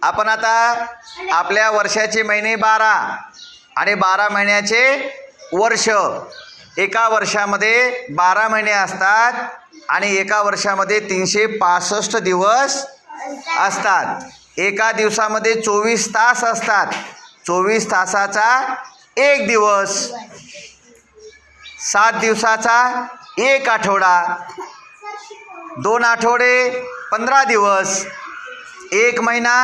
आपण आता आपल्या वर्षाचे महिने 12 आणि 12 महिन्याचे वर्ष, एका वर्षामध्ये 12 महिने असतात आणि एका वर्षामध्ये 365 दिवस असतात. एका दिवसामध्ये 24 तास असतात. 24 तासाचा एक दिवस, 7 दिवसाचा एक आठवडा, 2 आठवडे 15 दिवस, 1 महिना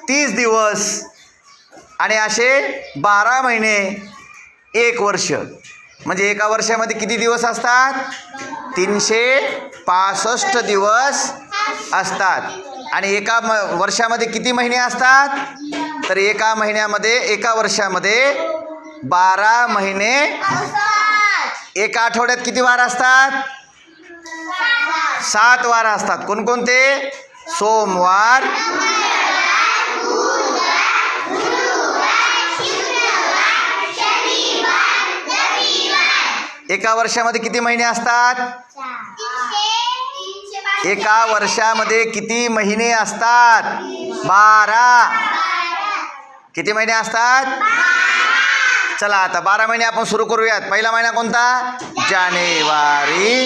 30 दिवस आणि असे 12 महिने, 1 वर्ष. म्हणजे एका वर्षामध्ये किती दिवस असतात? 365 दिवस असतात. आणि एका वर्षामध्ये किती महिने असतात? तर एका वर्षामध्ये 12 महिने. एका आठवड्यात किती वार असतात? 7 वार असतात. कोणकोणते? सोमवार, एका वर्षामध्ये किती महिने असतात? एका वर्षामध्ये किती महिने असतात? 12. किती महिने असतात? चला आता 12 महिने आपण सुरू करूयात. पहिला महिना कोणता? जानेवारी,